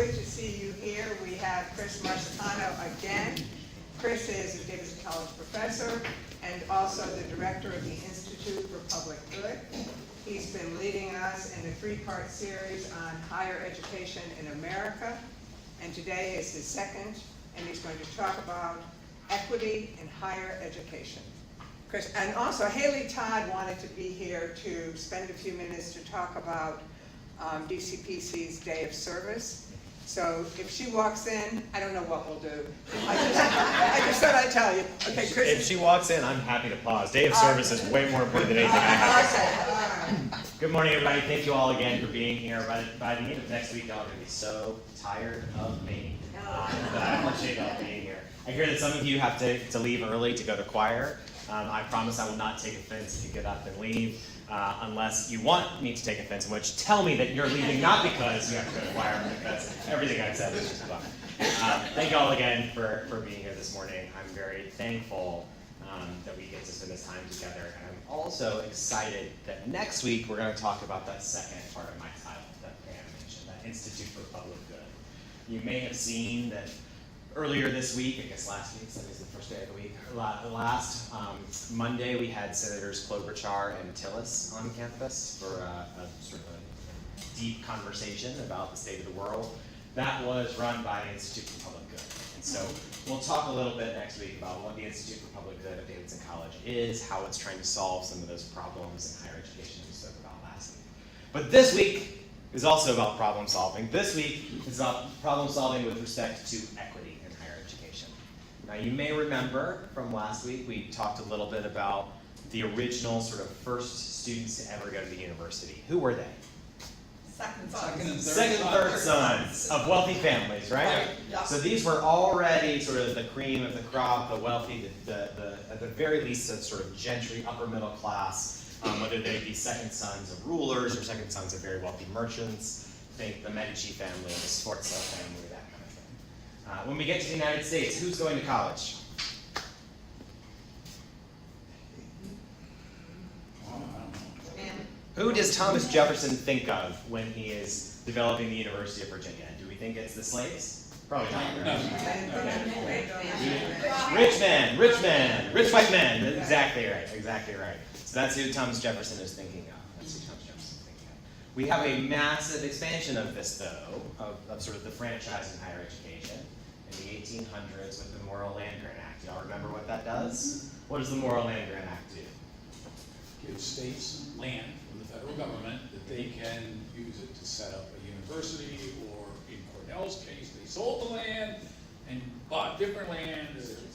good to see you here. We have Chris Marsicano again. Chris is a Davidson College professor and also the director of the Institute for Public Good. He's been leading us in a three-part series on higher education in America, and today is his second, and he's going to talk about equity in higher education. Chris, and also Haley Todd wanted to be here to spend a few minutes to talk about DCPC's Day of Service. So if she walks in, I don't know what we'll do. I just thought I'd tell you. Okay, Chris. If she walks in, I'm happy to pause. Day of service is way more important than anything I have. Okay. Good morning, everybody. Thank you all again for being here. By the end of next week, y'all are going to be so tired of me. But I appreciate y'all being here. I hear that some of you have to leave early to go to choir. I promise I will not take offense if you get up and leave. Unless you want me to take offense, in which tell me that you're leaving not because you have to go to choir, but because everything I've said is just fun. Thank you all again for being here this morning. I'm very thankful that we get to spend this time together. And I'm also excited that next week we're going to talk about that second part of my title that Pam mentioned, that Institute for Public Good. You may have seen that earlier this week, I guess last week, Sunday's the first day of the week, last Monday we had Senators Klobuchar and Tillis on campus for a sort of a deep conversation about the state of the world. That was run by the Institute for Public Good. And so we'll talk a little bit next week about what the Institute for Public Good of Davidson College is, how it's trying to solve some of those problems in higher education we spoke about last week. But this week is also about problem solving. This week is about problem solving with respect to equity. Now you may remember from last week, we talked a little bit about the original sort of first students to ever go to the university. Who were they? Second and third sons of wealthy families, right? Yeah. So these were already sort of the cream of the crop, the wealthy, at the very least a sort of gentry, upper middle class, whether they be second sons of rulers or second sons of very wealthy merchants. Think the Medici family, the Sforza family, that kind of thing. When we get to the United States, who's going to college? Who does Thomas Jefferson think of when he is developing the University of Virginia? Do we think it's the slaves? Probably not. Right? Rich white men. Exactly right. So that's who Thomas Jefferson is thinking of. We have a massive expansion of this, though, of sort of the franchise in higher education in the 1800s with the Morrill Land Grant Act. Y'all remember what that does? What does the Morrill Land Grant Act do? Give states land from the federal government that they can use it to set up a university, or in Cornell's case, they sold the land and bought different land.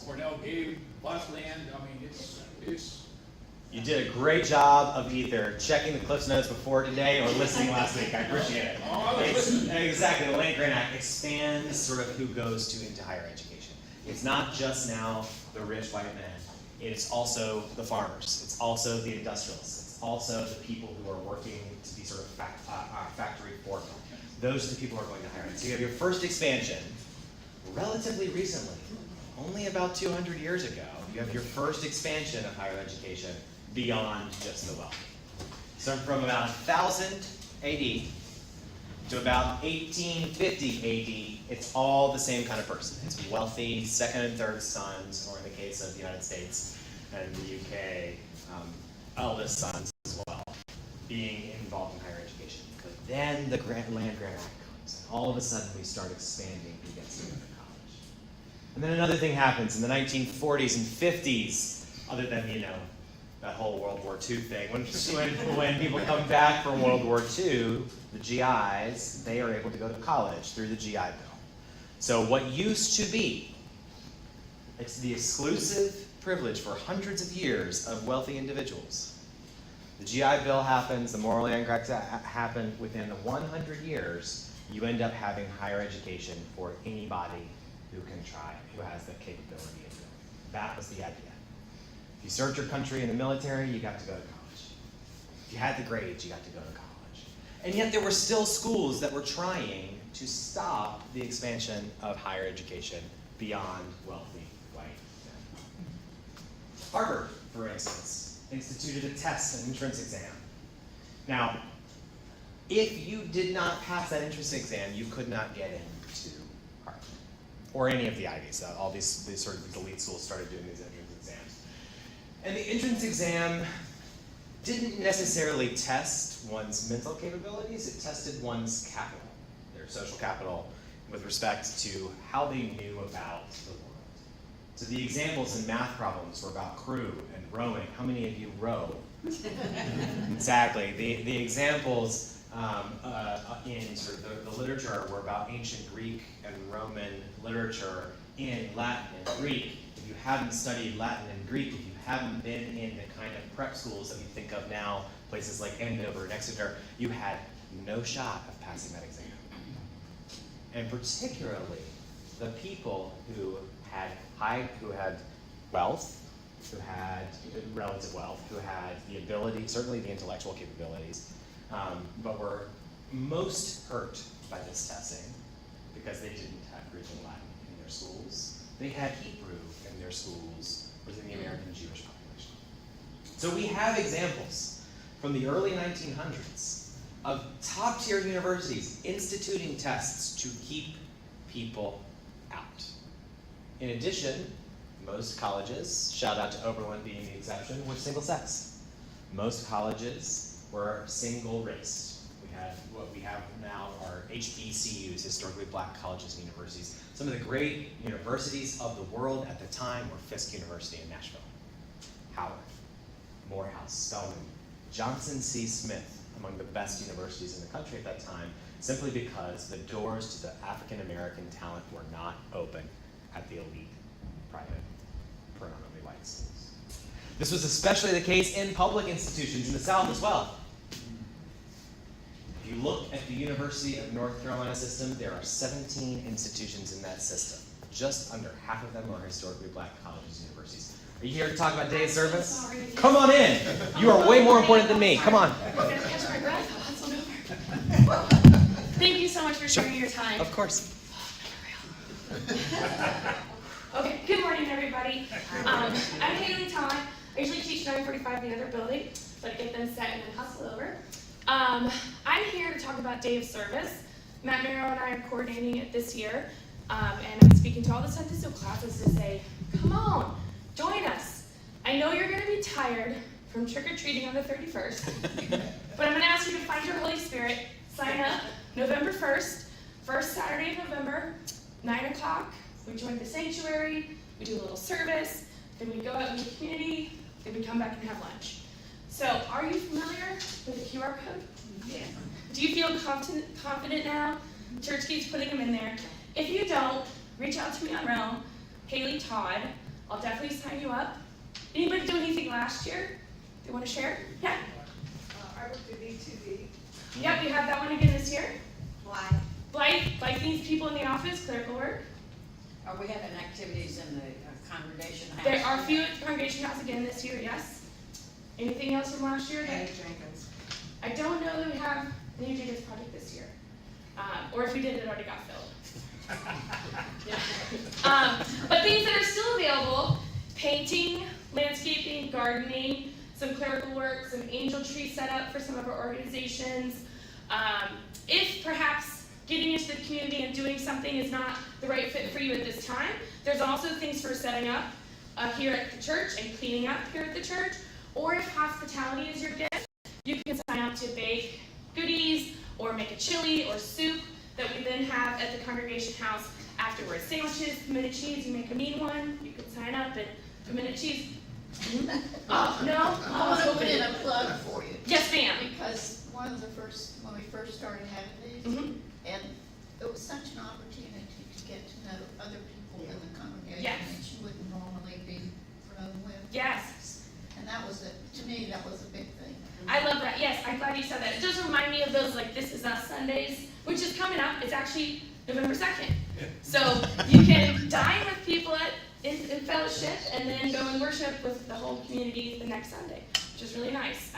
Cornell bought land. I mean, it's. You did a great job of either checking the Cliffs Notes before today or listening last week. I appreciate it. Exactly, the Land Grant Act expands sort of who goes into higher education. It's not just now the rich white men. It's also the farmers. It's also the industrialists. It's also the people who are working to be sort of factory foremen. Those are the people who are going to higher ed. So you have your first expansion relatively recently, only about 200 years ago. You have your first expansion of higher education beyond just the wealthy. So from about 1000 AD to about 1850 AD, it's all the same kind of person. It's wealthy second and third sons, or in the case of the United States and the UK, eldest sons as well, being involved in higher education. But then the Land Grant Act comes, and all of a sudden we start expanding who gets to go to college. And then another thing happens in the 1940s and 50s, other than, that whole World War II thing. When people come back from World War II, the GIs, they are able to go to college through the GI Bill. So what used to be the exclusive privilege for hundreds of years of wealthy individuals, the GI Bill happens, the Morrill Land Grant Act happened, within the 100 years, you end up having higher education for anybody who can try, who has the capability of doing it. That was the idea. If you served your country in the military, you got to go to college. If you had the grades, you got to go to college. And yet there were still schools that were trying to stop the expansion of higher education beyond wealthy white men. Harvard, for instance, instituted a test, an entrance exam. Now, if you did not pass that entrance exam, you could not get into Harvard or any of the Ivies. All these sort of elite schools started doing these entrance exams. And the entrance exam didn't necessarily test one's mental capabilities, it tested one's capital, their social capital, with respect to how they knew about the world. So the examples in math problems were about crew and rowing. How many of you row? Exactly. The examples in sort of the literature were about ancient Greek and Roman literature in Latin and Greek. If you haven't studied Latin and Greek, if you haven't been in the kind of prep schools that we think of now, places like Andover and Exeter, you had no shot of passing that exam. And particularly the people who had wealth, who had relative wealth, who had the ability, certainly the intellectual capabilities, but were most hurt by this testing because they didn't have Greek and Latin in their schools. They had Hebrew in their schools within the American Jewish population. So we have examples from the early 1900s of top-tier universities instituting tests to keep people out. In addition, most colleges, shout out to Oberlin being the exception, were single-sex. Most colleges were single-raced. What we have now are HBCUs, historically black colleges and universities. Some of the great universities of the world at the time were Fisk University in Nashville, Howard, Morehouse, Spelman, Johnson C. Smith, among the best universities in the country at that time, simply because the doors to the African American talent were not open at the elite, private, predominantly white schools. This was especially the case in public institutions in the South as well. If you look at the University of North Carolina system, there are 17 institutions in that system. Just under half of them are historically black colleges and universities. Are you here to talk about day of service? Sorry. Come on in. You are way more important than me. Come on. I'm gonna catch my breath. I'll hustle over. Thank you so much for sharing your time. Of course. Okay, good morning, everybody. I'm Haley Todd. I usually teach 9:45 in the other building, but I get them set and then hustle over. I'm here to talk about Day of Service. Matt Merrill and I are coordinating it this year, and I'm speaking to all the Sunday school classes to say, come on, join us. I know you're going to be tired from trick-or-treating on the 31st, but I'm going to ask you to find your Holy Spirit, sign up November 1st, first Saturday of November, 9 o'clock. We join the sanctuary, we do a little service, then we go out in the community, then we come back and have lunch. So, are you familiar with the QR code? Yeah. Do you feel confident now? Church keeps putting them in there. If you don't, reach out to me on Realm, Haley Todd. I'll definitely sign you up. Anybody do anything last year? They want to share? Yeah. I worked at E2D. Yep, we have that one again this year. Why? Blythe needs people in the office, clerical work. Are we having activities in the congregation house? There are a few at the congregation house again this year, yes. Anything else from last year? Annie Jenkins. I don't know that we have an New Jenkins project this year. Or if we did, it already got filled. But things that are still available, painting, landscaping, gardening, some clerical work, some angel tree setup for some of our organizations. If perhaps getting into the community and doing something is not the right fit for you at this time, there's also things for setting up here at the church and cleaning up here at the church. Or if hospitality is your gift, you can sign up to bake goodies or make a chili or soup that we then have at the congregation house afterwards. Sandwiches, pimento cheese, you make a mean one, you can sign up and pimento cheese. Oh, no? I want to put in a plug for you. Yes, ma'am. Because when we first started having these, Mhm. and it was such an opportunity to get to know other people in the congregation Yes. that you wouldn't normally be thrown with. Yes. And that was to me, that was a big thing. I love that. Yes, I'm glad you said that. It does remind me of those like This Is Us Sundays, which is coming up. It's actually November 2nd. So you can dine with people in fellowship and then go and worship with the whole community the next Sunday, which is really nice.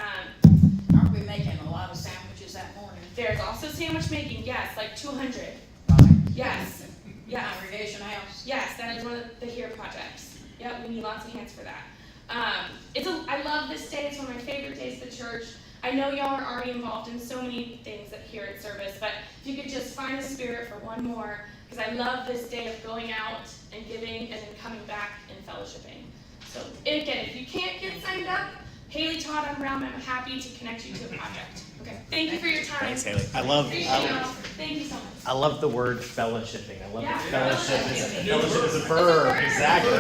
Aren't we making a lot of sandwiches that morning? There's also sandwich making, yes, like 200. Right. Yes, yes, Congregation house? yes, that is one of the HERE projects. Yep, we need lots of hands for that. I love this day, it's one of my favorite days at the church. I know y'all are already involved in so many things here at Service, but if you could just find the spirit for one more, because I love this day of going out and giving and then coming back and fellowshipping. So, and again, if you can't get signed up, Haley, Todd, I'm Brown. I'm happy to connect you to a project. Okay. Thank you for your time. Thanks, Haley. I love Thank you so much. I love the word fellowshipping. I love Yeah. that fellowship is a verb. Exactly.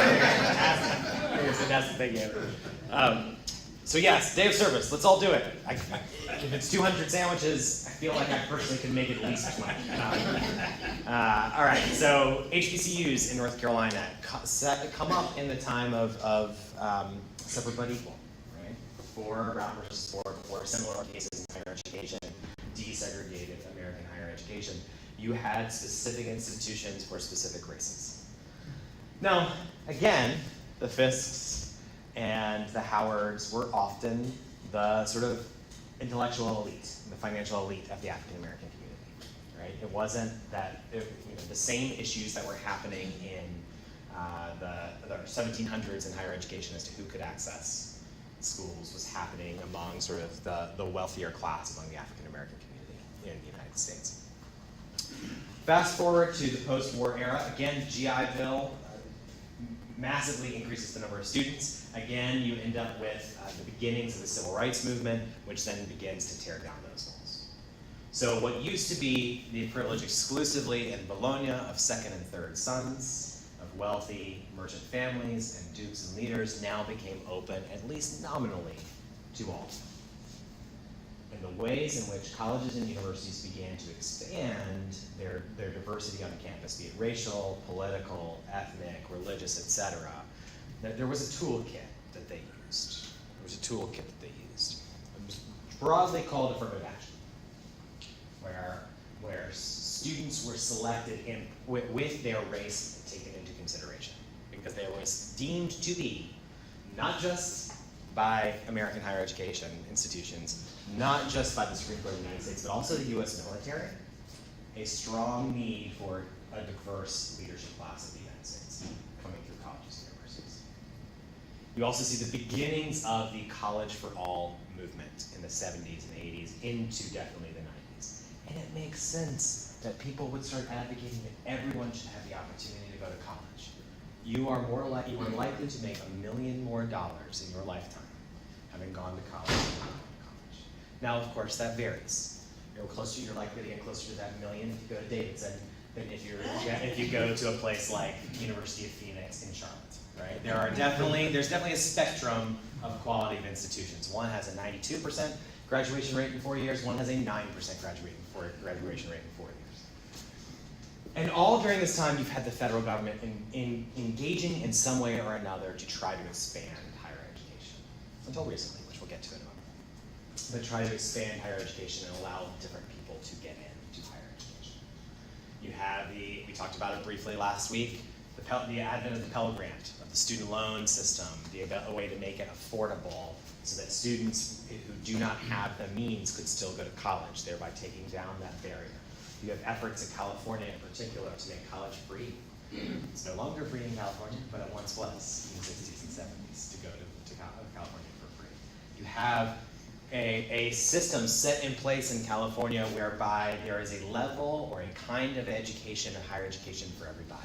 That's the thing. So yes, day of service. Let's all do it. If it's 200 sandwiches, I feel like I personally can make at least 20. All right. So HBCUs in North Carolina come up in the time of separate but equal, right? For Brown versus Ford, for similar cases in higher education, desegregated American higher education. You had specific institutions for specific races. Now, again, the Fisks and the Howards were often the sort of intellectual elite, the financial elite of the African American community, right? It wasn't that the same issues that were happening in the 1700s in higher education as to who could access schools was happening among sort of the wealthier class among the African American community in the United States. Fast forward to the post-war era. Again, GI Bill massively increases the number of students. Again, you end up with the beginnings of the civil rights movement, which then begins to tear down those walls. So what used to be the privilege exclusively in Bologna of second and third sons, of wealthy merchant families and dukes and leaders, now became open, at least nominally, to all. And the ways in which colleges and universities began to expand their diversity on campus, be it racial, political, ethnic, religious, etc., there was a toolkit that they used. There was a toolkit that they used. It was broadly called affirmative action, where students were selected with their race taken into consideration, because they were deemed to be, not just by American higher education institutions, not just by the Supreme Court of the United States, but also the U.S. military, a strong need for a diverse leadership class of the United States coming through colleges and universities. You also see the beginnings of the College for All movement in the 70s and 80s into definitely the 90s. And it makes sense that people would start advocating that everyone should have the opportunity to go to college. You are likely to make $1 million more in your lifetime having gone to college. Now, of course, that varies. You're likely to get closer to that $1 million if you go to Davidson than if you go to a place like University of Phoenix in Charlotte, right? there's definitely a spectrum of quality of institutions. One has a 92% graduation rate in 4 years. One has a 9% graduation rate in 4 years. And all during this time, you've had the federal government engaging in some way or another to try to expand higher education, until recently, which we'll get to in a moment. But try to expand higher education and allow different people to get into higher education. You have we talked about it briefly last week, the advent of the Pell Grant, of the student loan system, a way to make it affordable so that students who do not have the means could still go to college, thereby taking down that barrier. You have efforts in California in particular to make college free. It's no longer free in California, but it once was in the 60s and 70s to go to California for free. You have a system set in place in California whereby there is a level or a kind of education, a higher education for everybody.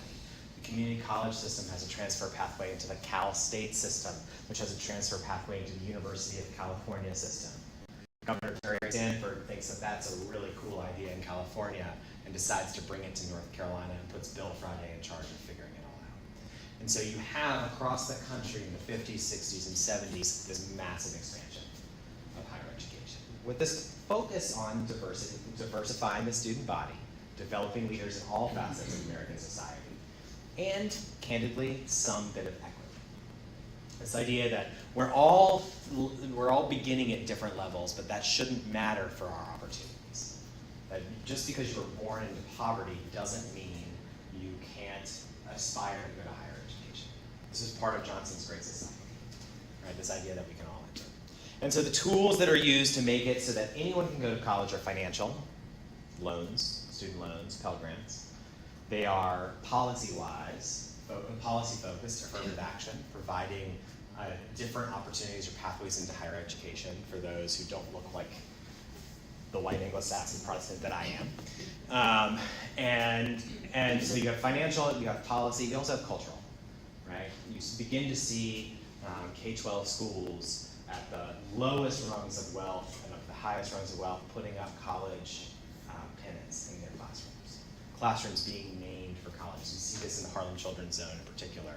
The community college system has a transfer pathway into the Cal State system, which has a transfer pathway into the University of California system. Governor Terry Sanford thinks that that's a really cool idea in California and decides to bring it to North Carolina and puts Bill Friday in charge of figuring it all out. And so you have across the country in the 50s, 60s, and 70s this massive expansion of higher education with this focus on diversifying the student body, developing leaders in all facets of American society, and candidly, some bit of equity. This idea that we're all beginning at different levels, but that shouldn't matter for our opportunities. That just because you were born into poverty doesn't mean you can't aspire to go to higher education. This is part of Johnson's Great Society, right? This idea that we can all enter. And so the tools that are used to make it so that anyone can go to college are financial, loans, student loans, Pell Grants. They are policy-wise, policy-focused affirmative action, providing different opportunities or pathways into higher education for those who don't look like the white Anglo-Saxon Protestant that I am. And so you have financial, you have policy, you also have cultural, right? You begin to see K-12 schools at the lowest rungs of wealth and at the highest rungs of wealth putting up college pennants in their classrooms. Classrooms being named for colleges. You see this in the Harlem Children's Zone in particular.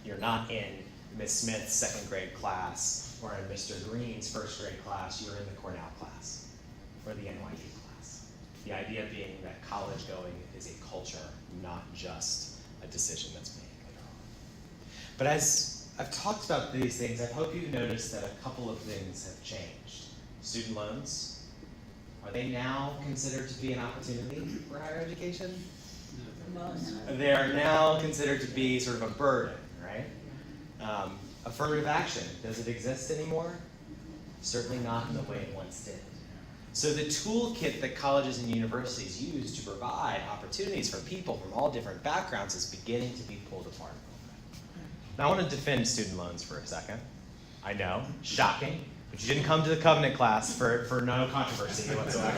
You're not in Miss Smith's second grade class or in Mr. Green's first grade class, you're in the Cornell class or the NYU class. The idea being that college going is a culture, not just a decision that's made later on. But as I've talked about these things, I hope you've noticed that a couple of things have changed. Student loans, are they now considered to be an opportunity for higher education? They are now considered to be sort of a burden, right? Affirmative action, does it exist anymore? Certainly not in the way it once did. So the toolkit that colleges and universities use to provide opportunities for people from all different backgrounds is beginning to be pulled apart a little bit. Now I want to defend student loans for a second. I know, shocking, but you didn't come to the Covenant class for no controversy whatsoever.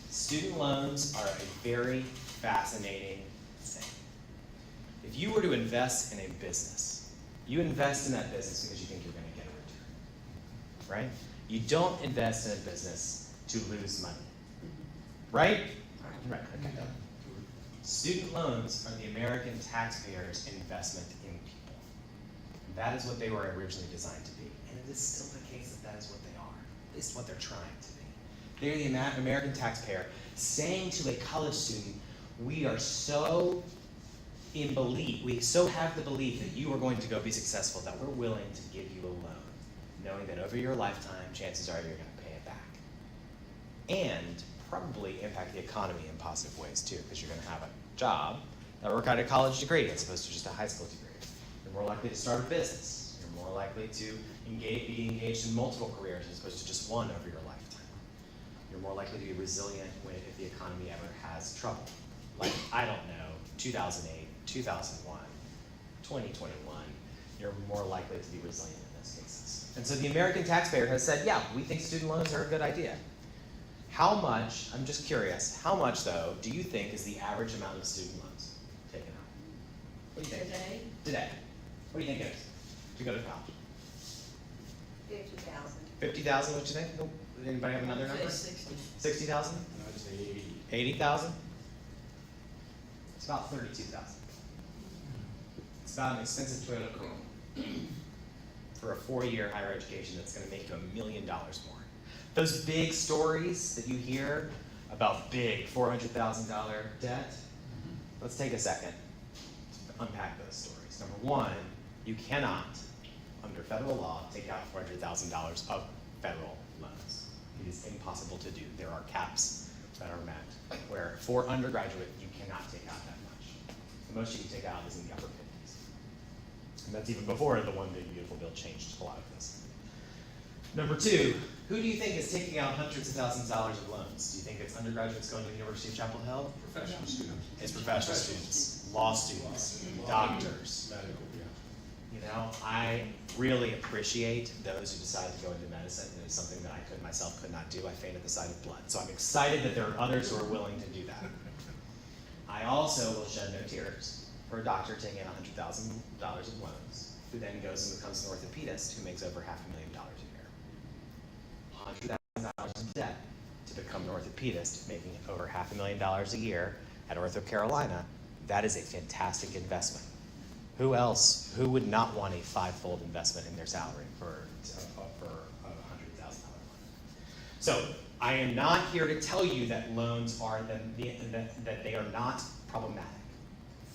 Student loans are a very fascinating thing. If you were to invest in a business, you invest in that business because you think you're going to get a return, right? You don't invest in a business to lose money, right? Right, okay. Student loans are the American taxpayer's investment in people. That is what they were originally designed to be. And it is still the case that that is what they are. At least what they're trying to be. They're the American taxpayer saying to a college student, we are so in belief, we so have the belief that you are going to go be successful that we're willing to give you a loan, knowing that over your lifetime, chances are you're going to pay it back. And probably impact the economy in positive ways too, because you're going to have a job that will require a college degree as opposed to just a high school degree. You're more likely to start a business. You're more likely to be engaged in multiple careers as opposed to just one over your lifetime. You're more likely to be resilient if the economy ever has trouble. Like, I don't know, 2008, 2001, 2021, you're more likely to be resilient in those cases. And so the American taxpayer has said, yeah, we think student loans are a good idea. How much, I'm just curious, how much though do you think is the average amount of student loans taken out? What do you think? Today. What do you think it is to go to college? 50,000. 50,000, what do you think? Anybody have another number? 60. 60,000? I'd say 80. 80,000? It's about 32,000. It's about an expensive Toyota Corolla for a 4-year higher education that's going to make you $1 million more. Those big stories that you hear about big $400,000 debt, let's take a second to unpack those stories. Number one, you cannot, under federal law, take out $400,000 of federal loans. It is impossible to do. There are caps that are met where for undergraduate, you cannot take out that much. The most you can take out is in the upper 50s. And that's even before the One Big Beautiful Bill changed a lot of this. Number two, who do you think is taking out hundreds of thousands of dollars of loans? Do you think it's undergraduates going to the University of Chapel Hill? Professional students. It's professional students, law students, doctors. Medical, yeah. You know, I really appreciate those who decide to go into medicine. It is something that I myself could not do. I faint at the sight of blood. So I'm excited that there are others who are willing to do that. I also will shed no tears for a doctor taking out $100,000 of loans, who then goes and becomes an orthopedist who makes over $500,000 a year. $100,000 in debt to become an orthopedist, making over $500,000 a year at Ortho Carolina. That is a fantastic investment. Who else? Who would not want a 5-fold investment in their salary for a $100,000 loan? So I am not here to tell you that loans are that they are not problematic.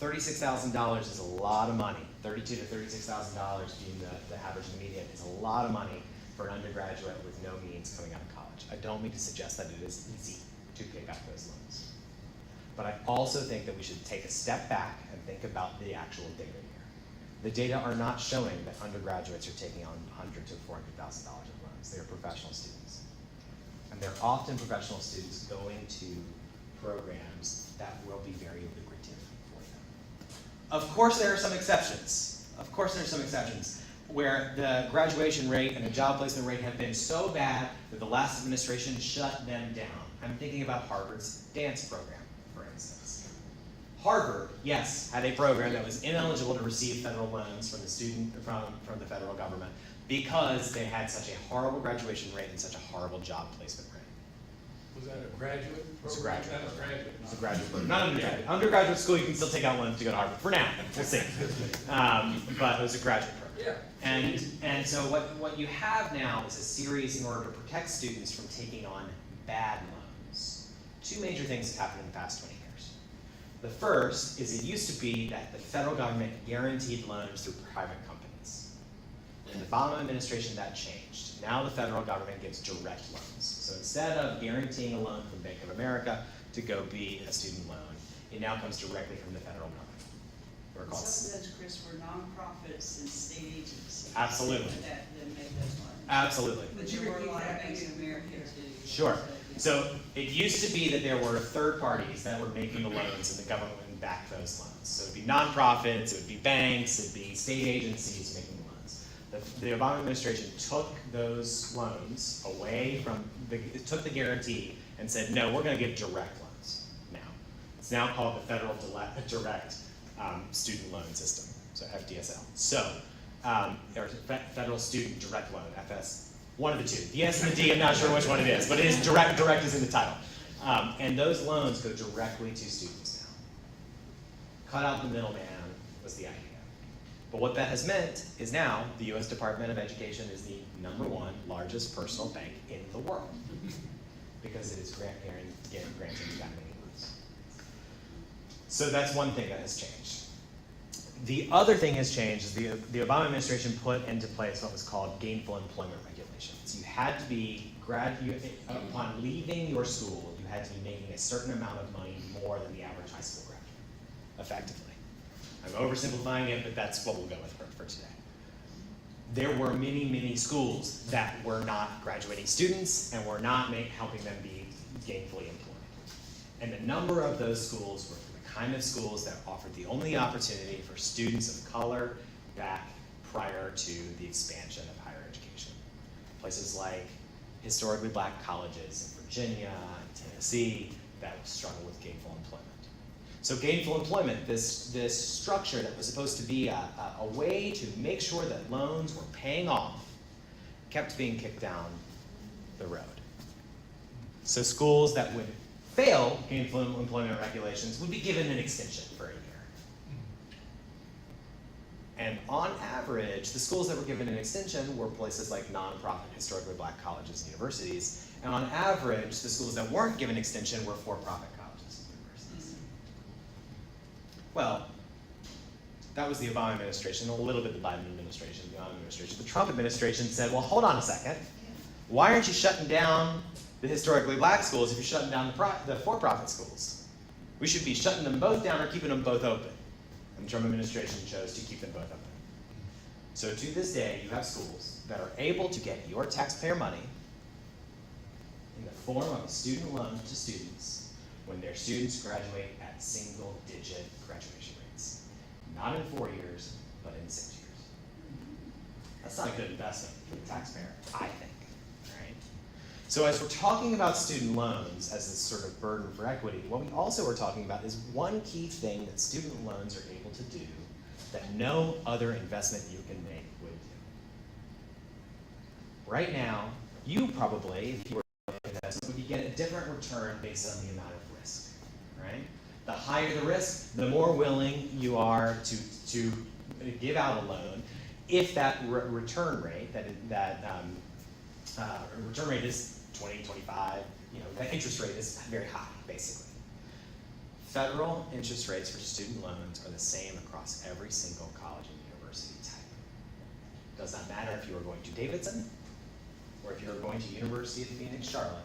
$36,000 is a lot of money. $32,000 to $36,000 being the average and the median is a lot of money for an undergraduate with no means coming out of college. I don't mean to suggest that it is easy to pay back those loans. But I also think that we should take a step back and think about the actual data here. The data are not showing that undergraduates are taking on $100,000 to $400,000 of loans. They are professional students. And they're often professional students going to programs that will be very lucrative for them. Of course there are some exceptions. Of course there are some exceptions. where the graduation rate and the job placement rate have been so bad that the last administration shut them down. I'm thinking about Harvard's dance program, for instance. Harvard, yes, had a program that was ineligible to receive federal loans from the federal government because they had such a horrible graduation rate and such a horrible job placement rate. Was that a graduate program? It's a graduate. That was graduate. It's a graduate program, not undergraduate. Undergraduate school, you can still take out loans to go to Harvard, for now, we'll see. But it was a graduate program. Yeah. And so what you have now is a series in order to protect students from taking on bad loans. Two major things have happened in the past 20 years. The first is it used to be that the federal government guaranteed loans through private companies. In the Obama administration, that changed. Now the federal government gives direct loans. So instead of guaranteeing a loan from Bank of America to go be a student loan, it now comes directly from the federal government. We're called Some of those, Chris, were nonprofits and state agencies. Absolutely. That made those loans. Absolutely. But there were a lot of Bank of America too. Sure. So it used to be that there were third parties that were making the loans and the government would back those loans. So it would be nonprofits, it would be banks, it would be state agencies making the loans. The Obama administration took those loans away from, it took the guarantee and said, no, we're going to give direct loans now. It's now called the Federal Direct Student Loan System, so FDSL. So, or Federal Student Direct Loan, FS. One of the two. The S and the D, I'm not sure which one it is, but it is direct is in the title. And those loans go directly to students now. Cut out the middleman was the idea. But what that has meant is now the US Department of Education is the #1 largest personal bank in the world because it is granting that many loans. So that's one thing that has changed. The other thing has changed is the Obama administration put into place what was called gainful employment regulations. You had to be, upon leaving your school, you had to be making a certain amount of money more than the average high school graduate, effectively. I'm oversimplifying it, but that's what we'll go with for today. There were many, many schools that were not graduating students and were not helping them be gainfully employed. And the number of those schools were the kind of schools that offered the only opportunity for students of color back prior to the expansion of higher education. Places like historically black colleges in Virginia and Tennessee that struggle with gainful employment. So gainful employment, this structure that was supposed to be a way to make sure that loans were paying off, kept being kicked down the road. So schools that would fail gainful employment regulations would be given an extension for a year. And on average, the schools that were given an extension were places like nonprofit, historically black colleges and universities. And on average, the schools that weren't given extension were for-profit colleges and universities. Well, that was the Obama administration, a little bit the Biden administration, the Obama administration. The Trump administration said, well, hold on a second. Why aren't you shutting down the historically black schools if you're shutting down the for-profit schools? We should be shutting them both down or keeping them both open. And the Trump administration chose to keep them both open. So to this day, you have schools that are able to get your taxpayer money in the form of a student loan to students when their students graduate at single-digit graduation rates. Not in 4 years, but in 6 years. That's not a good investment for the taxpayer, I think, right? So as we're talking about student loans as this sort of burden for equity, what we also are talking about is one key thing that student loans are able to do that no other investment you can make would do. Right now, you probably, if you were to invest, would get a different return based on the amount of risk, right? The higher the risk, the more willing you are to give out a loan if that return rate, return rate is 20, 25, that interest rate is very high, basically. Federal interest rates for student loans are the same across every single college and university type. Does not matter if you are going to Davidson or if you are going to University of Phoenix, Charlotte.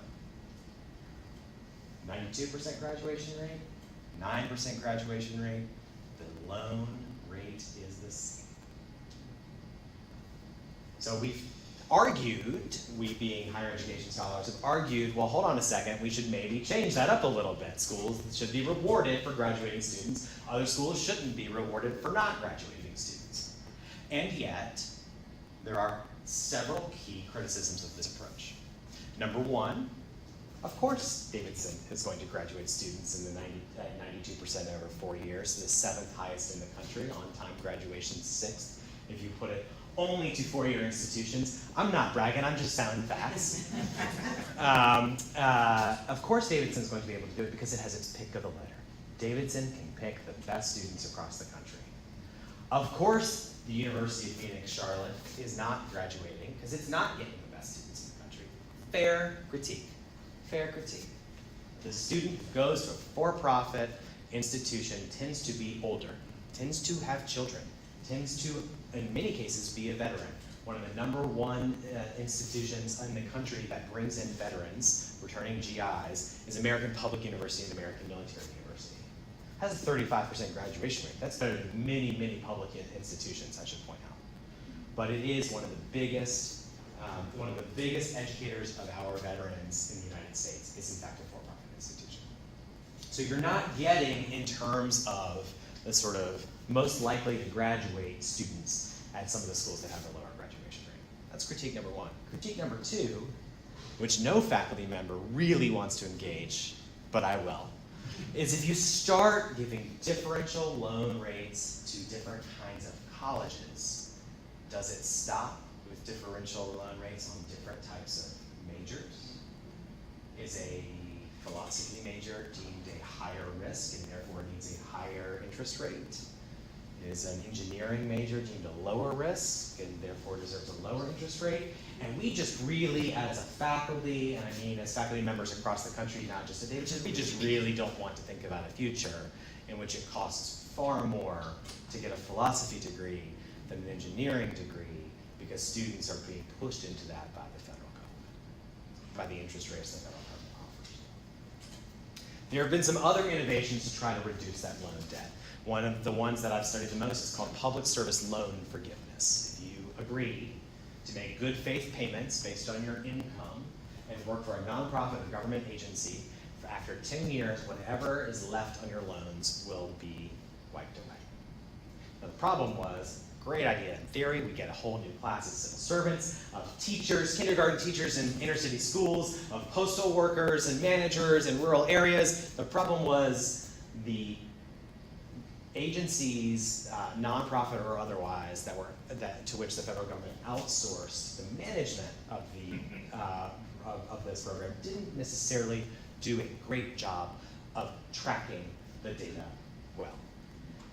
92% graduation rate, 9% graduation rate, the loan rate is the same. So we've argued, we being higher education scholars, have argued, well, hold on a second, we should maybe change that up a little bit. Schools should be rewarded for graduating students. Other schools shouldn't be rewarded for not graduating students. And yet, There are several key criticisms of this approach. Number one, of course Davidson is going to graduate students in the 92% over 4 years, the 7th highest in the country. On-time graduation 6th. If you put it only to 4-year institutions, I'm not bragging, I'm just sounding facts. Of course Davidson's going to be able to do it because it has its pick of the litter. Davidson can pick the best students across the country. Of course, the University of Phoenix Charlotte is not graduating because it's not getting the best students in the country. Fair critique. Fair critique. The student who goes to a for-profit institution tends to be older, tends to have children, tends to, in many cases, be a veteran. One of the number one institutions in the country that brings in veterans, returning GIs, is American Public University and American Military University. It has a 35% graduation rate. That's better than many, many public institutions, I should point out. But it is one of the biggest educators of our veterans in the United States. It's in fact a for-profit institution. So you're not getting, in terms of the sort of most likely to graduate students at some of the schools that have a lower graduation rate. That's critique number one. Critique number two, which no faculty member really wants to engage, but I will, is if you start giving differential loan rates to different kinds of colleges, does it stop with differential loan rates on different types of majors? Is a philosophy major deemed a higher risk and therefore needs a higher interest rate? Is an engineering major deemed a lower risk and therefore deserves a lower interest rate? And we just really, as a faculty, and I mean as faculty members across the country, not just at Davidson, we just really don't want to think about a future in which it costs far more to get a philosophy degree than an engineering degree, because students are being pushed into that by the federal government, by the interest rates the federal government offers. There have been some other innovations to try to reduce that loan debt. One of the ones that I've studied the most is called public service loan forgiveness. If you agree to make good faith payments based on your income and work for a nonprofit or government agency, after 10 years, whatever is left on your loans will be wiped away. Now the problem was, great idea in theory, we get a whole new class of civil servants, of teachers, kindergarten teachers in inner city schools, of postal workers and managers in rural areas. The problem was the agencies, nonprofit or otherwise, to which the federal government outsourced the management of of this program didn't necessarily do a great job of tracking the data well.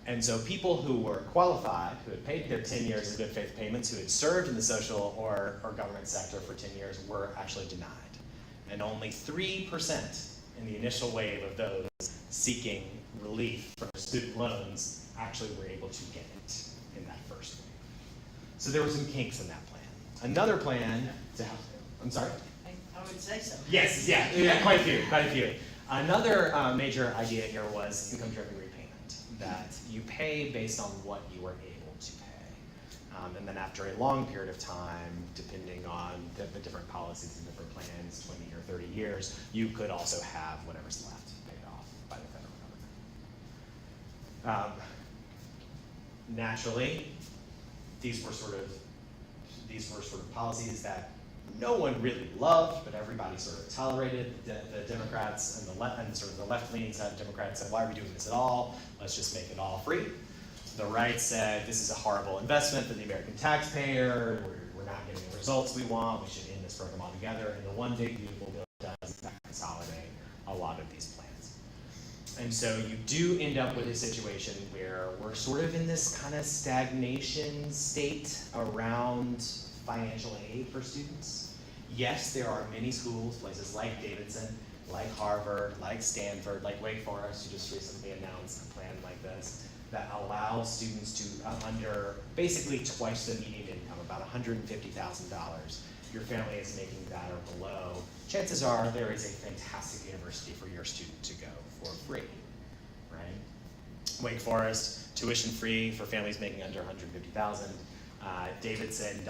And so people who were qualified, who had paid their 10 years of good faith payments, who had served in the social or government sector for 10 years were actually denied. And only 3% in the initial wave of those seeking relief from student loans actually were able to get it in that first wave. So there were some kinks in that plan. Another plan to help, I'm sorry? I would say so. Yes, yeah, quite a few. Another major idea here was income-driven repayment, that you pay based on what you were able to pay. And then after a long period of time, depending on the different policies and different plans, 20 or 30 years, you could also have whatever's left paid off by the federal government. Naturally, these were sort of policies that no one really loved, but everybody sort of tolerated. The Democrats and the left, and sort of the left-leaning side of Democrats said, "Why are we doing this at all? Let's just make it all free." The right said, "This is a horrible investment for the American taxpayer. We're not getting the results we want. We should end this program altogether." And the one big beautiful bill does in fact consolidate a lot of these plans. And so you do end up with a situation where we're sort of in this kind of stagnation state around financial aid for students. Yes, there are many schools, places like Davidson, like Harvard, like Stanford, like Wake Forest, who just recently announced a plan like this, that allows students to, under basically twice the median income, about $150,000, your family is making that or below, chances are there is a fantastic university for your student to go for free, right? Wake Forest, tuition free for families making under $150,000. Davidson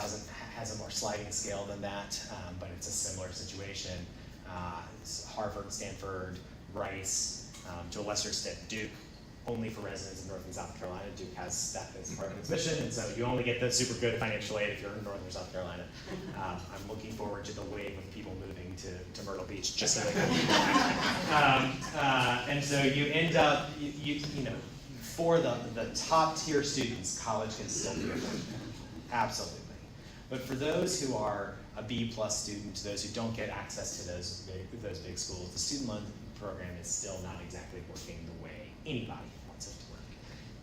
has a more sliding scale than that, but it's a similar situation. Harvard, Stanford, Rice, to a lesser extent Duke, only for residents of North and South Carolina. Duke has that as part of its mission, and so you only get the super good financial aid if you're in North or South Carolina. I'm looking forward to the wave of people moving to Myrtle Beach, just so they can. And so you end up, you know, for the top tier students, college can still be affordable. Absolutely. But for those who are a B+ student, those who don't get access to those big schools, the student loan program is still not exactly working the way anybody wants it to work.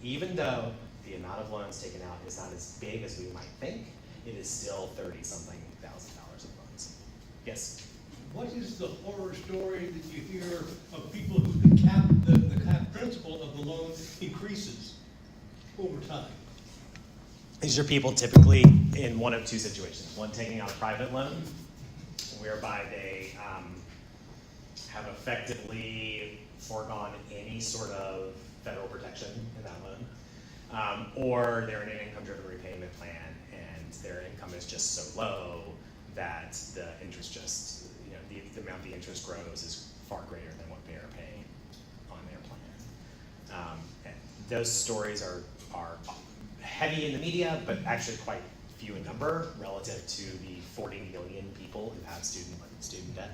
Even though the amount of loans taken out is not as big as we might think, it is still $30-something thousand of loans. Yes? What is the horror story that you hear of people who the cap principal of the loan increases over time? These are people typically in one of two situations. One, taking out a private loan, whereby they have effectively foregone any sort of federal protection in that loan. Or they're in an income-driven repayment plan, and their income is just so low that the interest just, you know, the amount the interest grows is far greater than what they are paying on their plan. And those stories are heavy in the media, but actually quite few in number relative to the 40 million people who have student debt.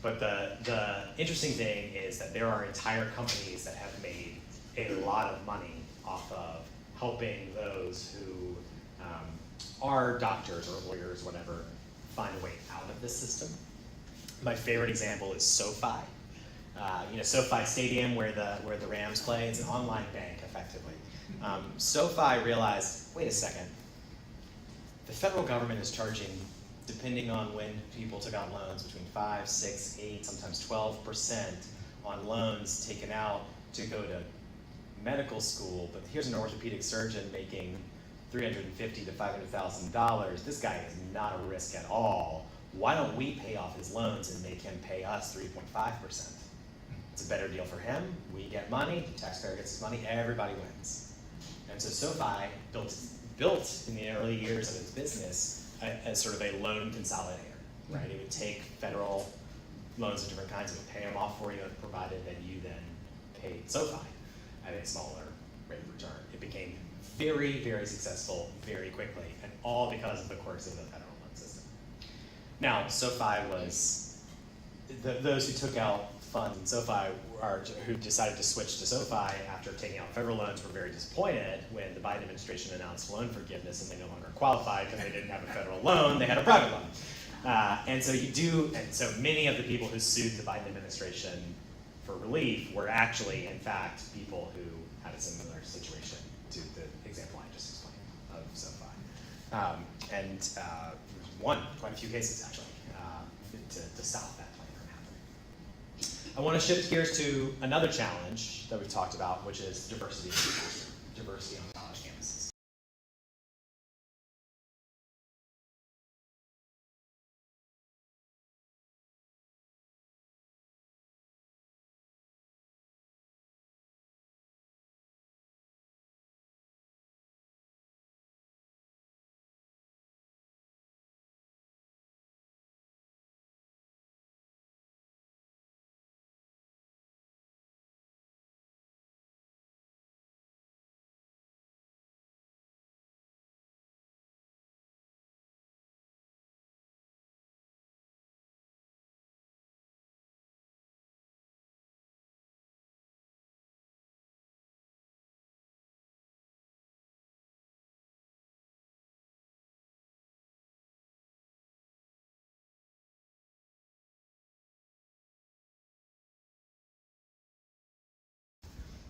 But the interesting thing is that there are entire companies that have made a lot of money off of helping those who are doctors or lawyers, whatever, find a way out of this system. My favorite example is SoFi. You know, SoFi Stadium, where the Rams play, it's an online bank, effectively. SoFi realized, wait a second, the federal government is charging, depending on when people took out loans, between 5, 6, 8, sometimes 12% on loans taken out to go to medical school, but here's an orthopedic surgeon making $350,000 to $500,000. This guy is not a risk at all. Why don't we pay off his loans and make him pay us 3.5%? It's a better deal for him. We get money, the taxpayer gets his money, everybody wins. And so SoFi built in the early years of its business as sort of a loan consolidator, right? It would take federal loans of different kinds, it would pay them off for you, provided that you then paid SoFi at a smaller rate of return. It became very, very successful very quickly, and all because of the quirks of the federal loan system. Now, SoFi was, those who took out funds in SoFi who decided to switch to SoFi after taking out federal loans were very disappointed when the Biden administration announced loan forgiveness and they no longer qualified because they didn't have a federal loan, they had a private loan. And so many of the people who sued the Biden administration for relief were actually, in fact, people who had a similar situation to the example I just explained of SoFi. And won quite a few cases, actually, to stop that plan from happening. I want to shift gears to another challenge that we've talked about, which is diversity on college campuses.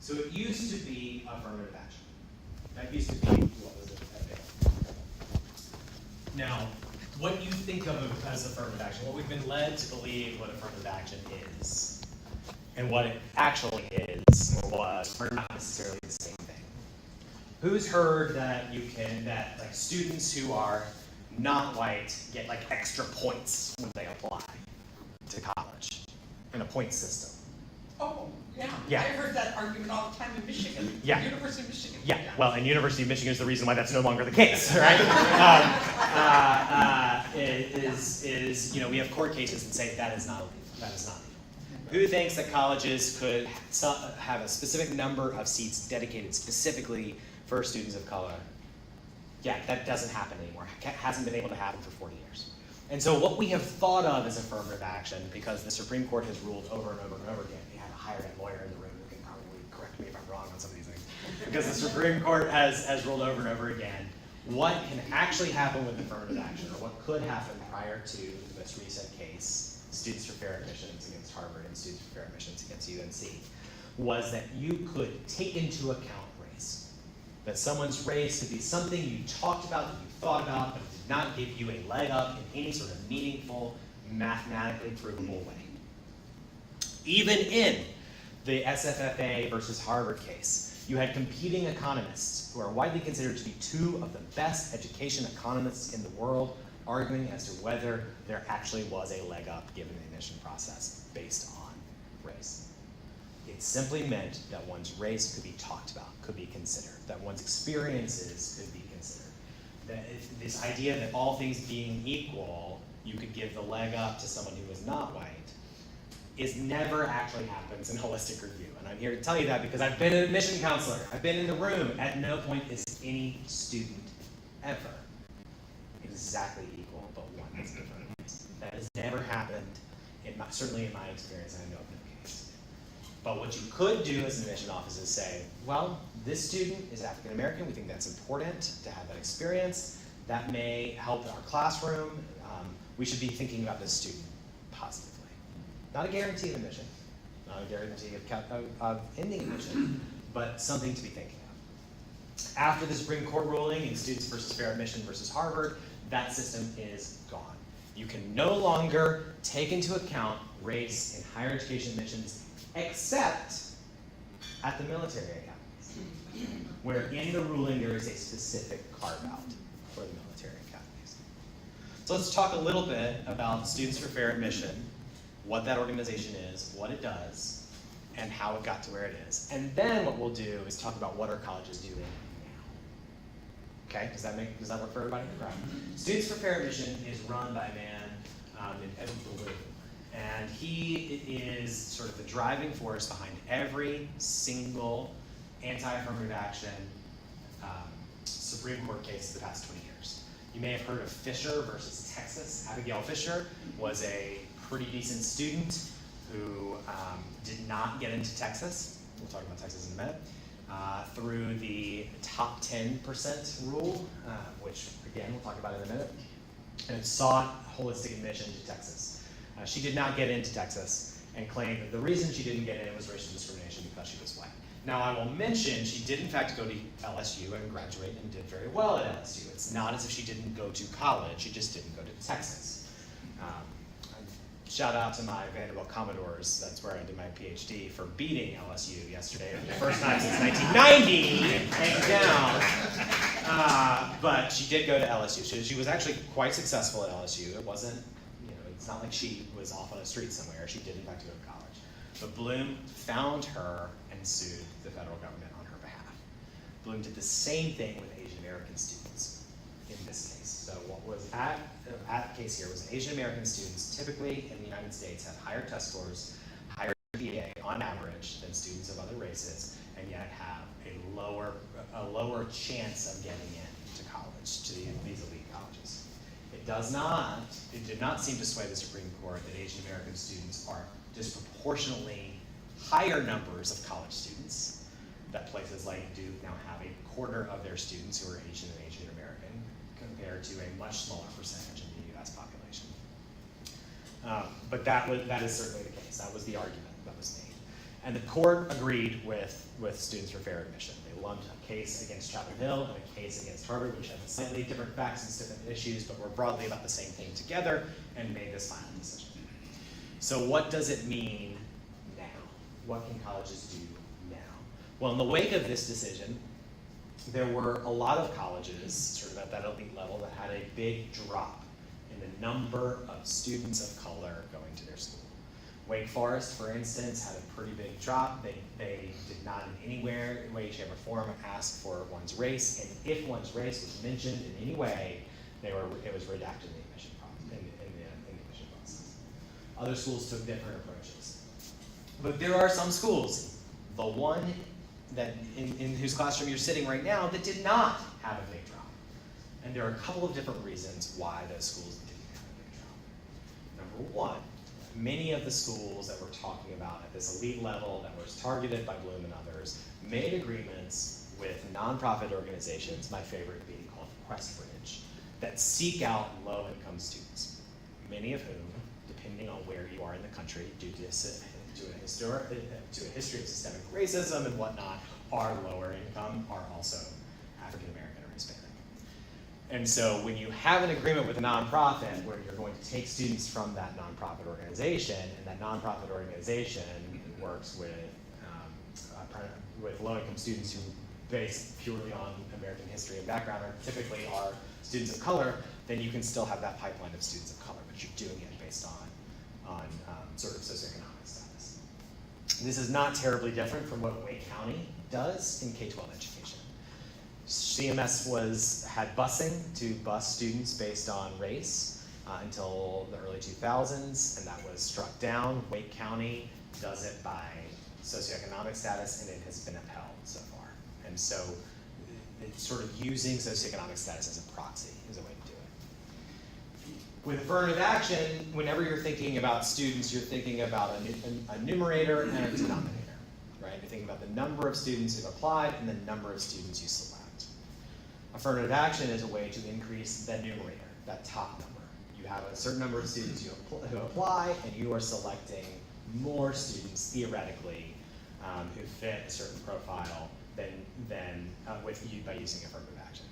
So it used to be affirmative action. That used to be what was available. Now, what you think of as affirmative action, what we've been led to believe what affirmative action is, and what it actually is or was, are not necessarily the same thing. Who's heard that like students who are not white get like extra points when they apply to college in a point system? Oh, yeah. Yeah. I heard that argument all the time in Michigan. Yeah. University of Michigan. Yeah, well, and University of Michigan is the reason why that's no longer the case, right? We have court cases that say that is not legal. Who thinks that colleges could have a specific number of seats dedicated specifically for students of color? Yeah, that doesn't happen anymore. Hasn't been able to happen for 40 years. And so what we have thought of as affirmative action, because the Supreme Court has ruled over and over and over again, we have a hired lawyer in the room who can probably correct me if I'm wrong on some of these things, because the Supreme Court has ruled over and over again, what can actually happen with affirmative action, or what could happen prior to the most recent case, Students for Fair Admissions against Harvard and Students for Fair Admissions against UNC, was that you could take into account race. That someone's race could be something you talked about, that you thought about, but it did not give you a leg up in any sort of meaningful, mathematically provable way. Even in the SFFA versus Harvard case, you had competing economists who are widely considered to be two of the best education economists in the world, arguing as to whether there actually was a leg up given the admission process based on race. It simply meant that one's race could be talked about, could be considered, that one's experiences could be considered. That this idea that all things being equal, you could give the leg up to someone who is not white, is never actually happens in holistic review. And I'm here to tell you that because I've been an admission counselor. I've been in the room. At no point is any student ever exactly equal, but one is different. That has never happened, certainly in my experience, and I know of no case. But what you could do as an admission office is say, well, this student is African American. We think that's important to have that experience. That may help our classroom. We should be thinking about this student positively. Not a guarantee of admission, not a guarantee of ending admission, but something to be thinking of. After the Supreme Court ruling in Students versus Fair Admission versus Harvard, that system is gone. You can no longer take into account race in higher education admissions except at the military academies, where in the ruling there is a specific carve-out for the military academies. So let's talk a little bit about Students for Fair Admission, what that organization is, what it does, and how it got to where it is. And then what we'll do is talk about what our colleges doing now. Okay, does that work for everybody? Right. Students for Fair Admission is run by a man named Evan Blue. And he is sort of the driving force behind every single anti-affirmative action Supreme Court case of the past 20 years. You may have heard of Fisher versus Texas. Abigail Fisher was a pretty decent student who did not get into Texas. We'll talk about Texas in a minute. Through the top 10% rule, which again we'll talk about in a minute, and sought holistic admission to Texas. She did not get into Texas and claimed that the reason she didn't get in was racial discrimination because she was white. Now I will mention she did in fact go to LSU and graduate and did very well at LSU. It's not as if she didn't go to college, she just didn't go to Texas. Shout out to my Vanderbilt Commodores, that's where I did my PhD, for beating LSU yesterday for the first time since 1990, hands down. But she did go to LSU. She was actually quite successful at LSU. It wasn't, it's not like she was off on the street somewhere. She did in fact go to college. But Bloom found her and sued the federal government on her behalf. Bloom did the same thing with Asian American students in this case. So what was at the case here was Asian American students typically in the United States have higher test scores, higher GPA on average than students of other races, and yet have a lower chance of getting into college, to these elite colleges. It did not seem to sway the Supreme Court that Asian American students are disproportionately higher numbers of college students, that places like Duke now have a quarter of their students who are Asian and Asian American, compared to a much smaller percentage in the US population. But that is certainly the case. That was the argument that was made. And the court agreed with Students for Fair Admission. They lumped a case against Chapel Hill and a case against Harvard, which had slightly different facts and different issues, but were broadly about the same thing together, and made this final decision. So what does it mean now? What can colleges do now? Well, in the wake of this decision, there were a lot of colleges, sort of at that elite level, that had a big drop in the number of students of color going to their school. Wake Forest, for instance, had a pretty big drop. They did not in any way, shape, or form ask for one's race, and if one's race was mentioned in any way, it was redacted in the admission process. Other schools took different approaches. But there are some schools, the one that in whose classroom you're sitting right now, that did not have a big drop. And there are a couple of different reasons why those schools didn't have a big drop. Number one, many of the schools that we're talking about at this elite level that was targeted by Bloom and others made agreements with nonprofit organizations, my favorite being called Questbridge, that seek out low-income students, many of whom, depending on where you are in the country, due to a history of systemic racism and whatnot, are lower income, are also African American or Hispanic. And so when you have an agreement with a nonprofit where you're going to take students from that nonprofit organization, and that nonprofit organization works with low-income students who, based purely on American history and background, typically are students of color, then you can still have that pipeline of students of color, but you're doing it based on sort of socioeconomic status. This is not terribly different from what Wake County does in K-12 education. CMS had busing to bus students based on race until the early 2000s, and that was struck down. Wake County does it by socioeconomic status, and it has been upheld so far. And so it's sort of using socioeconomic status as a proxy is a way to do it. With affirmative action, whenever you're thinking about students, you're thinking about a numerator and a denominator, right? You're thinking about the number of students who've applied and the number of students you select. Affirmative action is a way to increase the numerator, that top number. You have a certain number of students who apply, and you are selecting more students, theoretically, who fit a certain profile than by using affirmative action.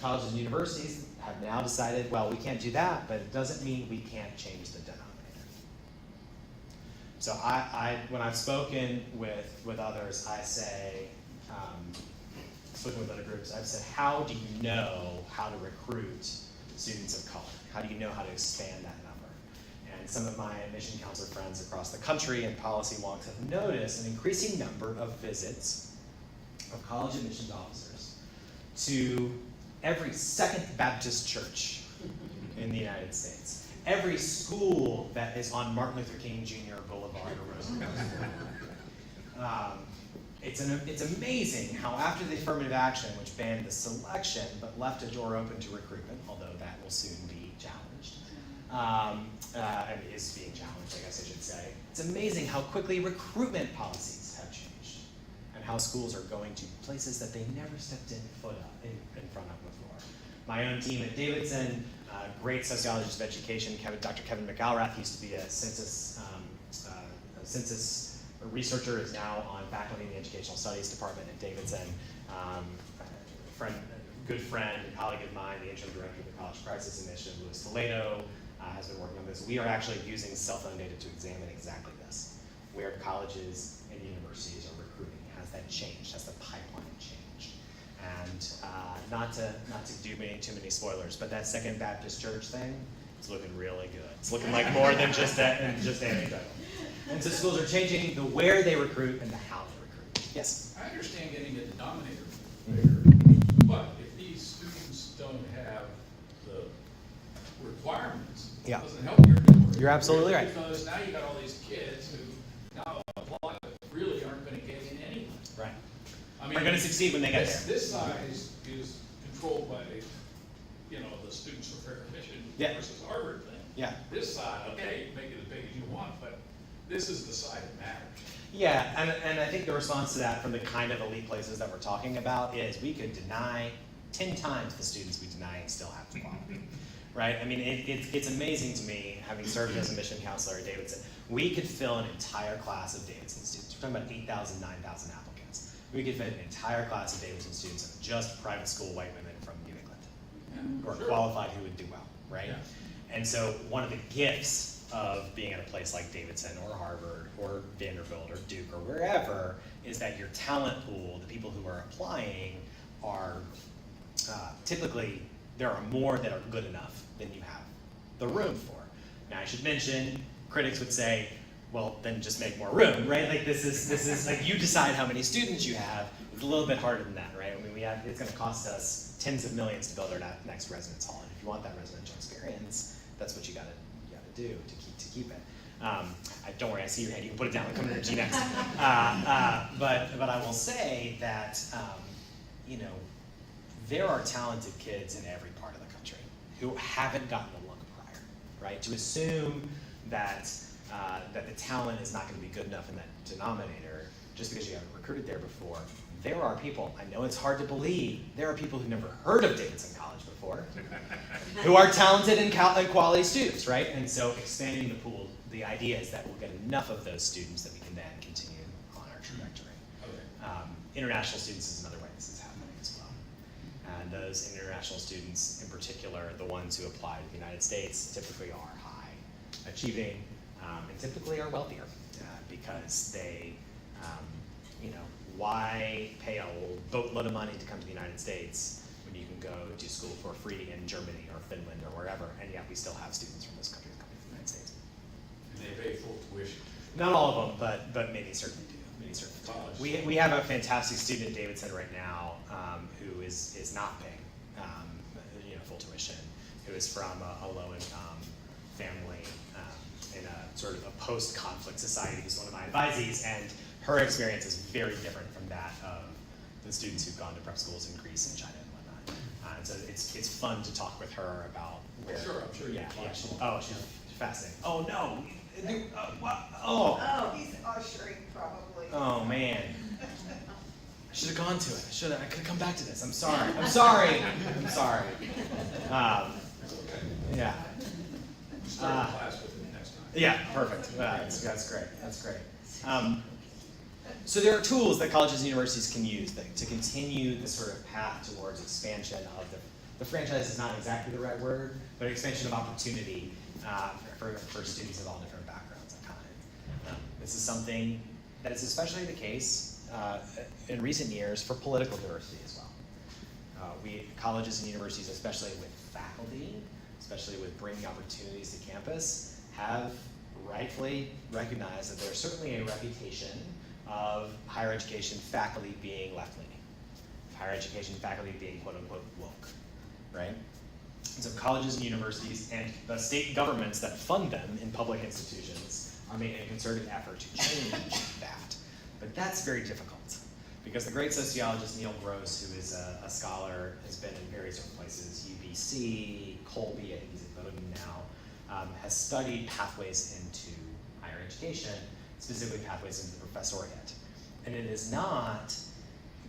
Colleges and universities have now decided, well, we can't do that, but it doesn't mean we can't change the denominator. So when I've spoken with others, I say, spoken with other groups, I've said, how do you know how to recruit students of color? How do you know how to expand that number? And some of my admission counselor friends across the country and policy wonks have noticed an increasing number of visits of college admissions officers to every second Baptist church in the United States, every school that is on Martin Luther King Jr. Boulevard or Roosevelt. It's amazing how after the affirmative action, which banned the selection but left a door open to recruitment, although that will soon be challenged, and is being challenged, I guess I should say. It's amazing how quickly recruitment policies have changed and how schools are going to places that they never stepped in front of before. My own team at Davidson, great sociologist of education, Dr. Kevin McAlrath, used to be a census researcher, is now on faculty in the Educational Studies Department at Davidson. Good friend and colleague of mine, the interim director of the College Crisis Initiative, Louis Toledo, has been working on this. We are actually using cell phone data to examine exactly this, where colleges and universities are recruiting. Has that changed? Has the pipeline changed? And not to do too many spoilers, but that Second Baptist Church thing, it's looking really good. It's looking like more than just anecdotal. And so schools are changing the where they recruit and the how they recruit. Yes? I understand getting the denominator bigger, but if these students don't have the requirements, it Yeah. doesn't help your numerator. You're absolutely right. Because now you got all these kids who now apply but really aren't going to get in anyway. Right. I mean, They're going to succeed when they get there. This size is controlled by, the Students for Fair Admission Yeah. versus Harvard thing. Yeah. This side, okay, you can make it as big as you want, but this is the side that matters. Yeah, and I think the response to that from the kind of elite places that we're talking about is we could deny 10 times the students we deny and still have the quality, right? I mean, it's amazing to me, having served as a mission counselor at Davidson, we could fill an entire class of Davidson students. We're talking about 8,000, 9,000 applicants. We could fit an entire class of Davidson students of just private school white women from New England, or Sure. qualified who would do well, right? Yeah. And so one of the gifts of being at a place like Davidson or Harvard or Vanderbilt or Duke or wherever is that your talent pool, the people who are applying, are typically, there are more that are good enough than you have the room for. Now I should mention, critics would say, well, then just make more room, right? Like this is like you decide how many students you have. It's a little bit harder than that, right? I mean, it's going to cost us tens of millions to build our next residence hall, and if you want that residential experience, that's what you got to do to keep it. Don't worry, I see your hand. You can put it down. I'll come to G next. But I will say that there are talented kids in every part of the country who haven't gotten a look prior, right? To assume that that the talent is not going to be good enough in that denominator just because you haven't recruited there before. There are people, I know it's hard to believe, there are people who've never heard of Davidson College before who are talented and quality students, right? And so expanding the pool, the idea is that we'll get enough of those students that we can then continue on our trajectory. Okay. International students is another way this is happening as well. And those international students in particular, the ones who apply to the United States, typically are high achieving and typically are wealthier because they, why pay a boatload of money to come to the United States when you can go to school for free in Germany or Finland or wherever, and yet we still have students from those countries coming to the United States. And they pay full tuition. Not all of them, but many certainly do. Many certainly do. We have a fantastic student at Davidson right now who is not paying full tuition, who is from a low-income family in a sort of a post-conflict society, who's one of my advisees, and her experience is very different from that of the students who've gone to prep schools in Greece and China and whatnot. And so it's fun to talk with her about where. Sure, I'm sure you can find someone. She's fascinating. Oh no! What? Oh, he's ushering probably. Oh man. I should have gone to it. I could have come back to this. I'm sorry. I'm sorry. Yeah. Start a class with it next time. Yeah, perfect. That's great. That's great. So there are tools that colleges and universities can use to continue the sort of path towards expansion of the franchise is not exactly the right word, but expansion of opportunity for students of all different backgrounds and kind. This is something that is especially the case in recent years for political diversity as well. Colleges and universities, especially with faculty, especially with bringing opportunities to campus, have rightfully recognized that there's certainly a reputation of higher education faculty being left-leaning, higher education faculty being quote-unquote woke, right? And so colleges and universities and the state governments that fund them in public institutions are making a concerted effort to change that. But that's very difficult because the great sociologist Neil Gross, who is a scholar, has been in various different places, UBC, Colby, I think he's at Bowdoin now, has studied pathways into higher education, specifically pathways into the professoriate. And it is not,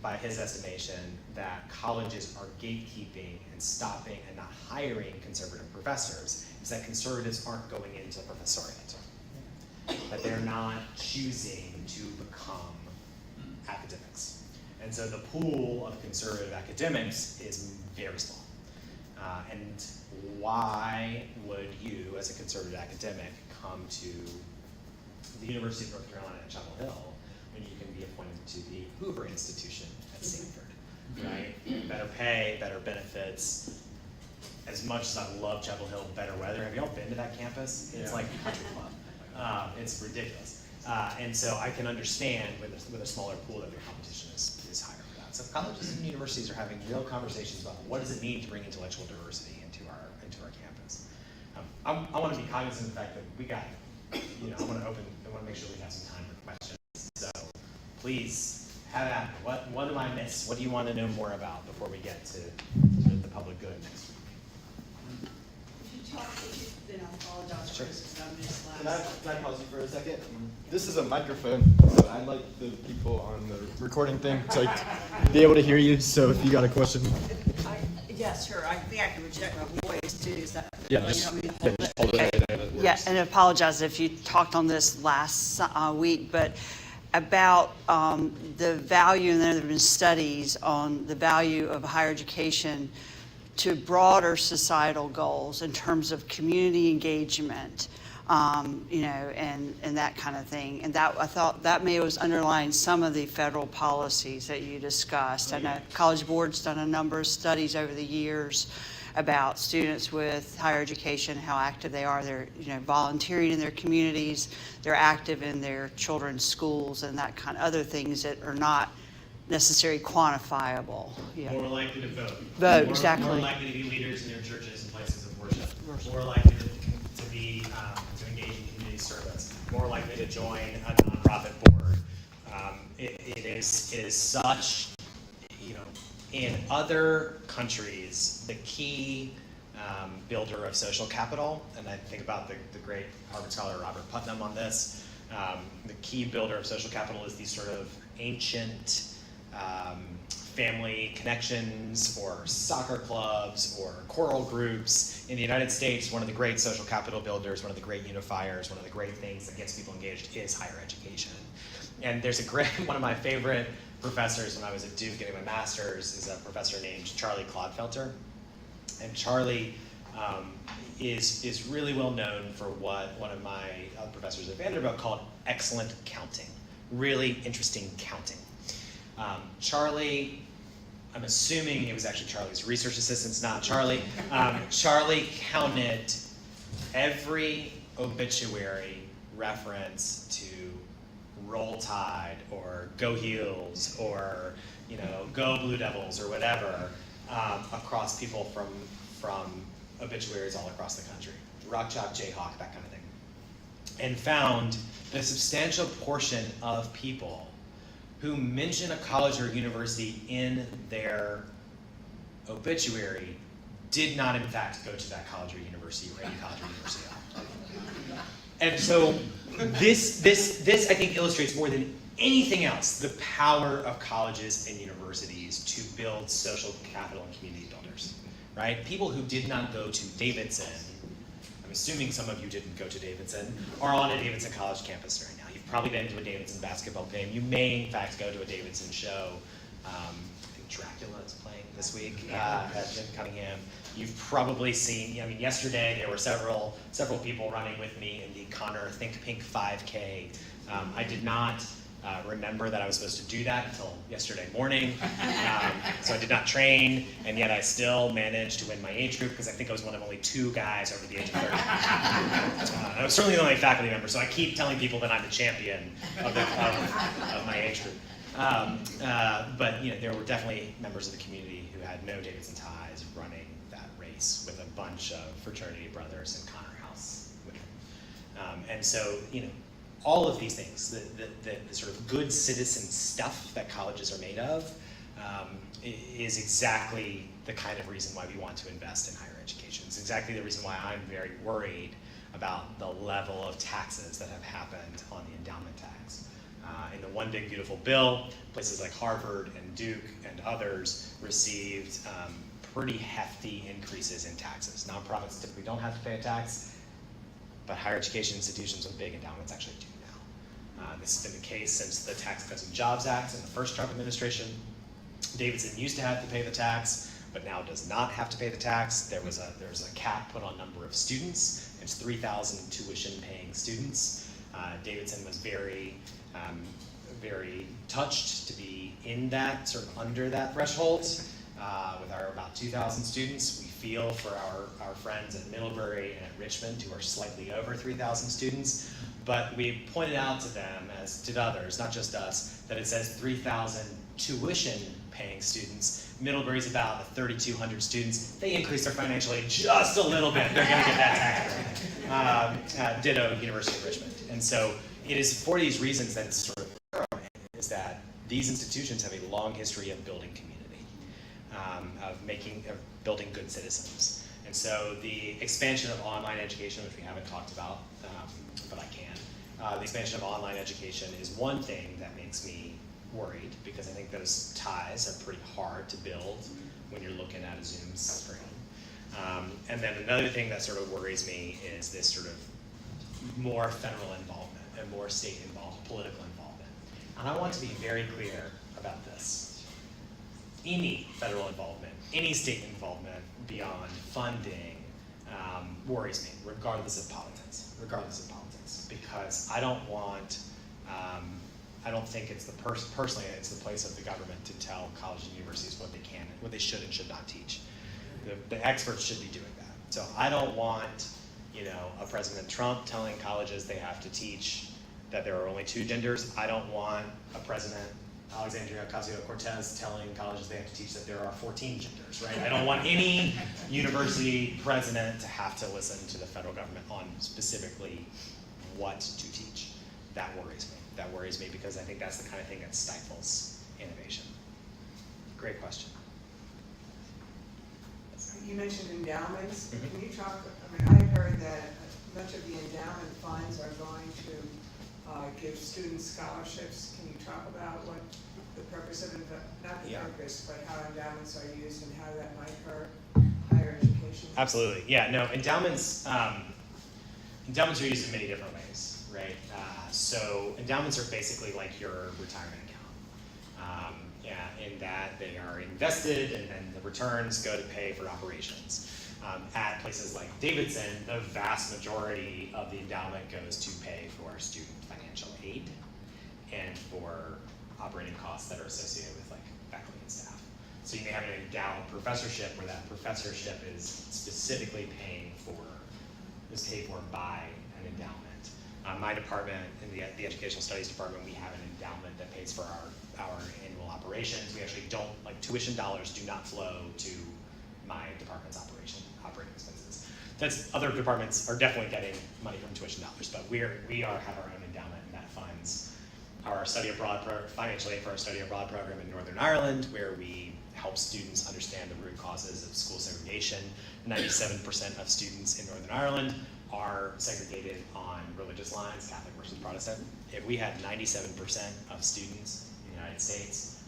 by his estimation, that colleges are gatekeeping and stopping and not hiring conservative professors. It's that conservatives aren't going into the professoriate. That they're not choosing to become academics. And so the pool of conservative academics is very small. And why would you, as a conservative academic, come to the University of North Carolina at Chapel Hill when you can be appointed to the Hoover Institution at Stanford, right? Better pay, better benefits. As much as I love Chapel Hill, better weather. Have y'all been to that campus? It's like a country club. It's ridiculous. And so I can understand with a smaller pool that the competition is higher for that. So colleges and universities are having real conversations about what does it mean to bring intellectual diversity into our campus. I want to be cognizant of the fact that we got, I want to make sure we have some time for questions. So please have at me. What do I miss? What do you want to know more about before we get to the public good next week? Then I'll apologize Sure. because I missed Can last. I pause you for a second? This is a microphone, so I'd like the people on the recording thing to be able to hear you. So if you got a question, Yes, sure, I think I can project my voice too, is that? yeah, you just, want me to yeah, hold just it? hold Okay. it. And it works. Yeah, and I apologize if you talked on this last week, but about the value, and there have been studies on the value of higher education to broader societal goals in terms of community engagement, and that kind of thing. And that I thought that may was underlying some of the federal policies that you discussed. I know College Board's done a number of studies over the years about students with higher education, how active they are. They're volunteering in their communities. They're active in their children's schools and that kind of other things that are not necessarily quantifiable. Yeah. More likely to vote. Vote, exactly. More likely to be leaders in their churches and places of worship. More likely to engage in community service, more likely to join a nonprofit board. It is such, you know, in other countries, the key builder of social capital, and I think about the great Harvard scholar Robert Putnam on this, the key builder of social capital is these sort of ancient family connections or soccer clubs or choral groups. In the United States, one of the great social capital builders, one of the great unifiers, one of the great things that gets people engaged is higher education. And there's a great, one of my favorite professors when I was at Duke getting my master's is a professor named Charlie Clodfelter. And Charlie is really well known for what one of my professors at Vanderbilt called excellent counting, really interesting counting. Charlie, I'm assuming it was actually Charlie's research assistants, not Charlie. Charlie counted every obituary reference to Roll Tide or Go Heels or, you know, Go Blue Devils or whatever across people from obituaries all across the country. Rock Chalk, Jayhawk, that kind of thing. And found that a substantial portion of people who mention a college or university in their obituary did not in fact go to that college or university or any college or university at all. And so this I think illustrates more than anything else the power of colleges and universities to build social capital and community builders, right? People who did not go to Davidson, I'm assuming some of you didn't go to Davidson, are on a Davidson College campus right now. You've probably been to a Davidson basketball game. You may in fact go to a Davidson show. I think Dracula is playing this week at Jim Cunningham. You've probably seen, I mean, yesterday there were several people running with me in the Connor Think Pink 5K. I did not remember that I was supposed to do that until yesterday morning. So I did not train, and yet I still managed to win my age group because I think I was one of only 2 guys over the age of 30. I was certainly the only faculty member, so I keep telling people that I'm the champion of my age group. But you know, there were definitely members of the community who had no Davidson ties running that race with a bunch of fraternity brothers in Connor House with them. And so, you know, all of these things, the sort of good citizen stuff that colleges are made of, is exactly the kind of reason why we want to invest in higher education. It's exactly the reason why I'm very worried about the level of taxes that have happened on the endowment tax. In the One Big Beautiful Bill, places like Harvard and Duke and others received pretty hefty increases in taxes. Nonprofits typically don't have to pay a tax, but higher education institutions with big endowments actually do now. This has been the case since the Tax Cuts and Jobs Act in the first Trump administration. Davidson used to have to pay the tax, but now does not have to pay the tax. There was a cap put on number of students. It's 3,000 tuition-paying students. Davidson was very touched to be in that, sort of under that threshold. With our about 2,000 students, we feel for our friends at Middlebury and at Richmond who are slightly over 3,000 students. But we pointed out to them, as did others, not just us, that it says 3,000 tuition-paying students. Middlebury's about 3,200 students. They increased their financial aid just a little bit. They're going to get that tax credit. Ditto University of Richmond. And so it is for these reasons that it's sort of paramount, is that these institutions have a long history of building community, of building good citizens. And so the expansion of online education, which we haven't talked about, but I can, the expansion of online education is one thing that makes me worried, because I think those ties are pretty hard to build when you're looking at a Zoom screen. And then another thing that sort of worries me is this sort of more federal involvement and more state involvement, political involvement. And I want to be very clear about this. Any federal involvement, any state involvement beyond funding worries me, regardless of politics, because I don't want, I don't think it's personally, it's the place of the government to tell colleges and universities what they can, what they should and should not teach. The experts should be doing that. So I don't want, you know, a President Trump telling colleges they have to teach that there are only 2 genders. I don't want a President Alexandria Ocasio-Cortez telling colleges they have to teach that there are 14 genders, right? I don't want any university president to have to listen to the federal government on specifically what to teach. That worries me. That worries me because I think that's the kind of thing that stifles innovation. Great question. You mentioned endowments. Mhm. Can you talk, I mean, I heard that much of the endowment funds are going to give students scholarships. Can you talk about what the purpose of, not the Yeah. purpose, but how endowments are used and how that might hurt higher education? Absolutely, yeah, no, endowments, endowments are used in many different ways, right? So endowments are basically like your retirement account. Yeah, in that they are invested and then the returns go to pay for operations. At places like Davidson, the vast majority of the endowment goes to pay for student financial aid and for operating costs that are associated with like faculty and staff. So you may have an endowed professorship where that professorship is specifically is paid for by an endowment. My department, in the Educational Studies department, we have an endowment that pays for our annual operations. We actually don't, like tuition dollars do not flow to my department's operating expenses. Other departments are definitely getting money from tuition dollars, but we have our own endowment, and that funds our study abroad financial aid for our study abroad program in Northern Ireland, where we help students understand the root causes of school segregation. 97% of students in Northern Ireland are segregated on religious lines, Catholic versus Protestant. If we had 97% of students in the United States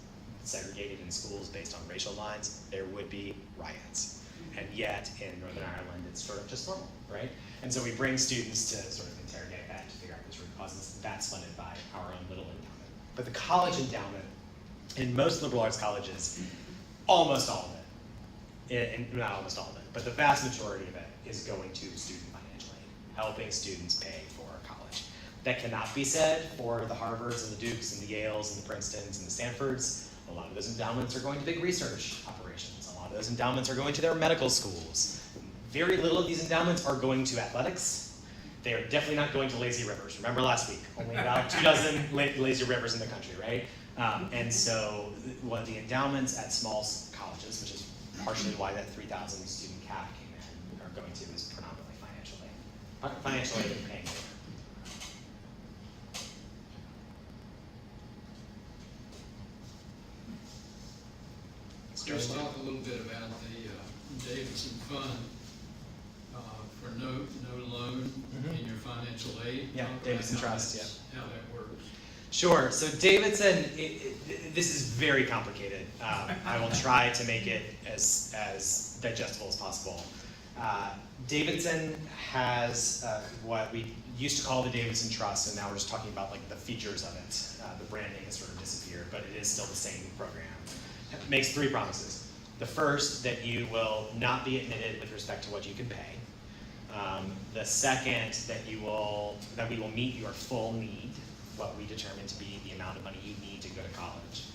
segregated in schools based on racial lines, there would be riots. And yet, in Northern Ireland, it's sort of just normal, right? And so we bring students to sort of interrogate that, to figure out those root causes. That's funded by our own little endowment. But the college endowment, in most liberal arts colleges, almost all of it, and not almost all of it, but the vast majority of it is going to student financial aid, helping students pay for college. That cannot be said for the Harvards and the Dukes and the Yales and the Princetons and the Stanfords. A lot of those endowments are going to big research operations. A lot of those endowments are going to their medical schools. Very little of these endowments are going to athletics. They are definitely not going to lazy rivers. Remember last week, only about 24 lazy rivers in the country, right? And so what the endowments at small colleges, which is partially why that 3,000 student cap came in, are going to is predominantly financial aid. Financial aid and paying for it. Just talk a little bit about the Davidson Fund for no loan in your financial aid. Yeah, Talk about Davidson how Trust, that's- How that works. Sure. So Davidson, this is very complicated. I will try to make it as digestible as possible. Davidson has what we used to call the Davidson Trust, and now we're just talking about like the features of it. The branding has sort of disappeared, but it is still the same program. It makes 3 promises. The first, that you will not be admitted with respect to what you can pay. The second, that we will meet your full need, what we determine to be the amount of money you need to go to college,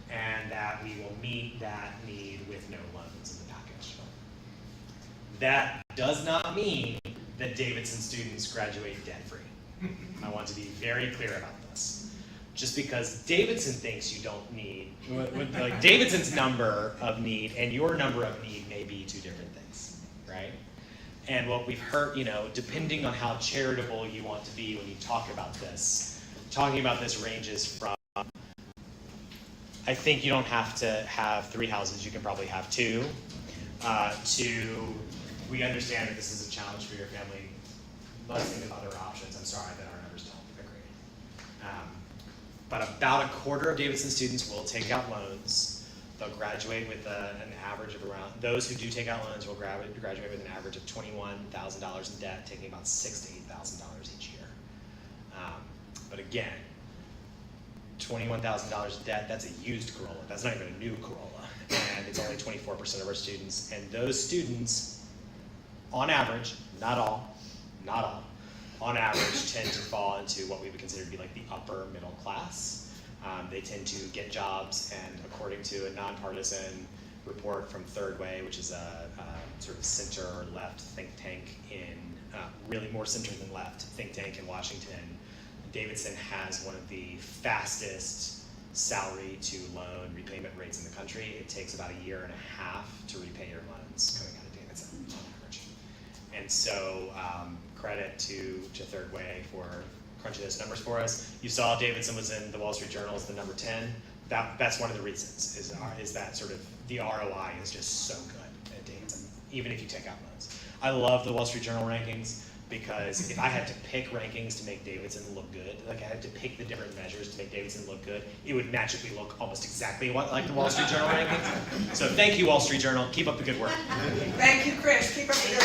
and that we will meet that need with no loans in the package. That does not mean that Davidson students graduate debt-free. I want to be very clear about this. Just because Davidson thinks you don't need, like Davidson's number of need and your number of need may be 2 different things, right? And what we've heard, depending on how charitable you want to be when you talk about this, talking about this ranges from, I think you don't have to have 3 houses, you can probably have 2, to, we understand that this is a challenge for your family. Let's think of other options. I'm sorry that our numbers don't agree. But about a quarter of Davidson students will take out loans. They'll graduate with an average of around, those who do take out loans will graduate with an average of $21,000 in debt, taking about $6,000 to $8,000 each year. But again, $21,000 in debt, that's a used Corolla. That's not even a new Corolla. And it's only 24% of our students. And those students, on average, not all, on average tend to fall into what we would consider to be like the upper middle class. They tend to get jobs, and according to a nonpartisan report from Third Way, which is a sort of center-left think tank really more center than left think tank in Washington, Davidson has one of the fastest salary to loan repayment rates in the country. It takes about 1.5 years to repay your loans coming out of Davidson on average. And so credit to Third Way for crunching those numbers for us. You saw Davidson was in the Wall Street Journal as the number 10. That's one of the reasons is that sort of the ROI is just so good at Davidson, even if you take out loans. I love the Wall Street Journal rankings because if I had to pick rankings to make Davidson look good, like I had to pick the different measures to make Davidson look good, it would magically look almost exactly like the Wall Street Journal rankings. So thank you, Wall Street Journal. Keep up the good work. Thank you, Chris. Keep up the good